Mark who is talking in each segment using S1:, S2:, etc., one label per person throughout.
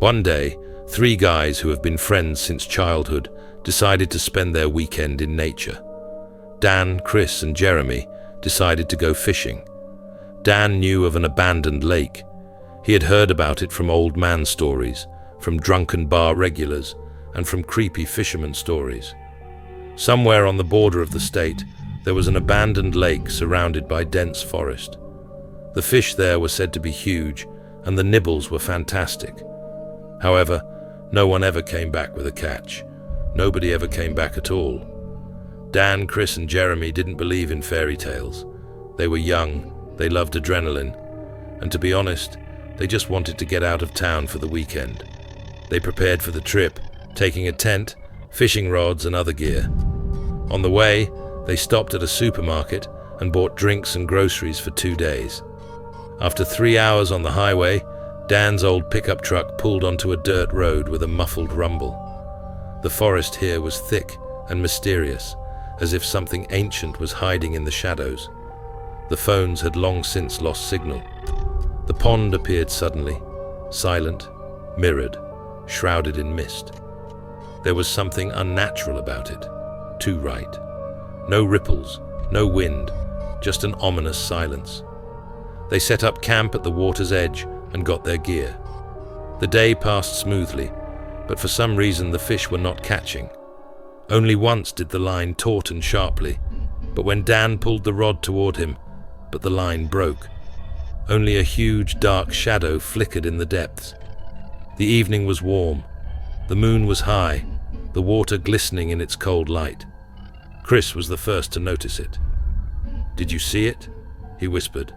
S1: One day, three guys who have been friends since childhood decided to spend their weekend in nature. Dan, Chris, and Jeremy decided to go fishing. Dan knew of an abandoned lake. He had heard about it from old man stories, from drunken bar regulars, and from creepy fisherman stories. Somewhere on the border of the state, there was an abandoned lake surrounded by dense forest. The fish there were said to be huge, and the nibbles were fantastic. However, no one ever came back with a catch. Nobody ever came back at all. Dan, Chris, and Jeremy didn't believe in fairy tales. They were young, they loved adrenaline, and to be honest, they just wanted to get out of town for the weekend. They prepared for the trip, taking a tent, fishing rods, and other gear. On the way, they stopped at a supermarket and bought drinks and groceries for 2 days. After 3 hours on the highway, Dan's old pickup truck pulled onto a dirt road with a muffled rumble. The forest here was thick and mysterious, as if something ancient was hiding in the shadows. The phones had long since lost signal. The pond appeared suddenly, silent, mirrored, shrouded in mist. There was something unnatural about it, too right. No ripples, no wind, just an ominous silence. They set up camp at the water's edge and got their gear. The day passed smoothly, but for some reason the fish were not catching. Only once did the line tauten sharply, but when Dan pulled the rod toward him, but the line broke. Only a huge dark shadow flickered in the depths. The evening was warm. The moon was high, the water glistening in its cold light. Chris was the first to notice it. "Did you see it?" he whispered.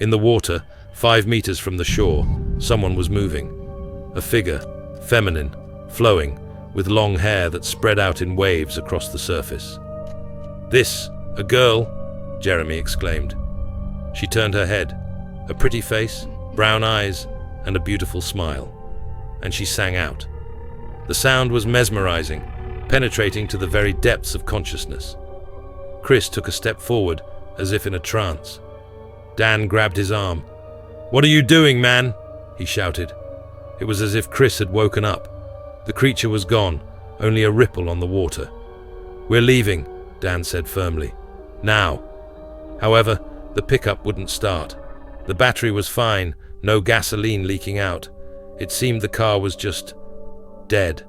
S1: In the water, 5 meters from the shore, someone was moving. A figure, feminine, flowing, with long hair that spread out in waves across the surface. "This, a girl?" Jeremy exclaimed. She turned her head, a pretty face, brown eyes, and a beautiful smile. And she sang out. The sound was mesmerizing, penetrating to the very depths of consciousness. Chris took a step forward, as if in a trance. Dan grabbed his arm. "What are you doing, man?" he shouted. It was as if Chris had woken up. The creature was gone, only a ripple on the water. "We're leaving," Dan said firmly. "Now." However, the pickup wouldn't start. The battery was fine, no gasoline leaking out. It seemed the car was just dead.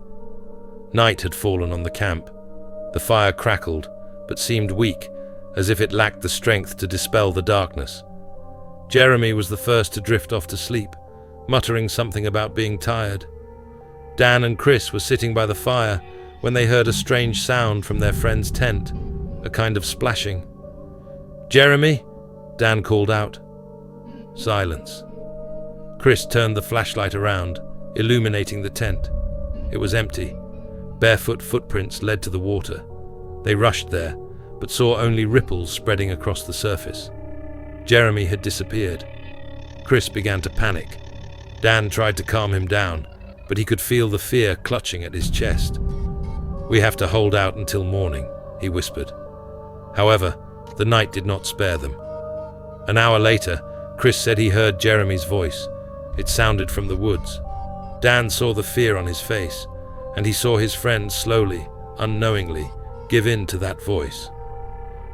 S1: Night had fallen on the camp. The fire crackled, but seemed weak, as if it lacked the strength to dispel the darkness. Jeremy was the first to drift off to sleep, muttering something about being tired. Dan and Chris were sitting by the fire when they heard a strange sound from their friend's tent, a kind of splashing. "Jeremy?" Dan called out. Silence. Chris turned the flashlight around, illuminating the tent. It was empty. Barefoot footprints led to the water. They rushed there, but saw only ripples spreading across the surface. Jeremy had disappeared. Chris began to panic. Dan tried to calm him down, but he could feel the fear clutching at his chest. "We have to hold out until morning," he whispered. However, the night did not spare them. An hour later, Chris said he heard Jeremy's voice. It sounded from the woods. Dan saw the fear on his face, and he saw his friend slowly, unknowingly, give in to that voice.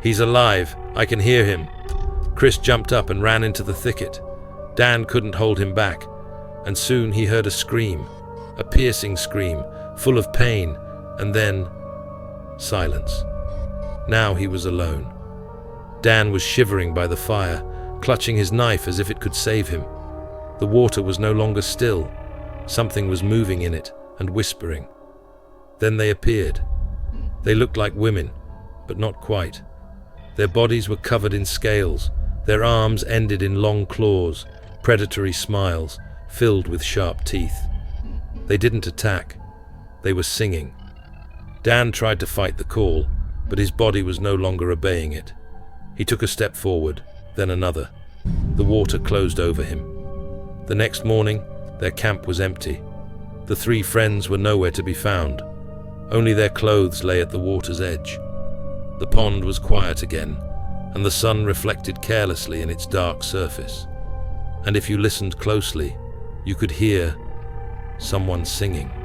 S1: "He's alive, I can hear him." Chris jumped up and ran into the thicket. Dan couldn't hold him back, and soon he heard a scream, a piercing scream, full of pain, and then silence. Now he was alone. Dan was shivering by the fire, clutching his knife as if it could save him. The water was no longer still. Something was moving in it and whispering. Then they appeared. They looked like women, but not quite. Their bodies were covered in scales. Their arms ended in long claws, predatory smiles, filled with sharp teeth. They didn't attack. They were singing. Dan tried to fight the call, but his body was no longer obeying it. He took a step forward, then another. The water closed over him. The next morning, their camp was empty. The three friends were nowhere to be found. Only their clothes lay at the water's edge. The pond was quiet again, and the sun reflected carelessly in its dark surface. And if you listened closely, you could hear someone singing.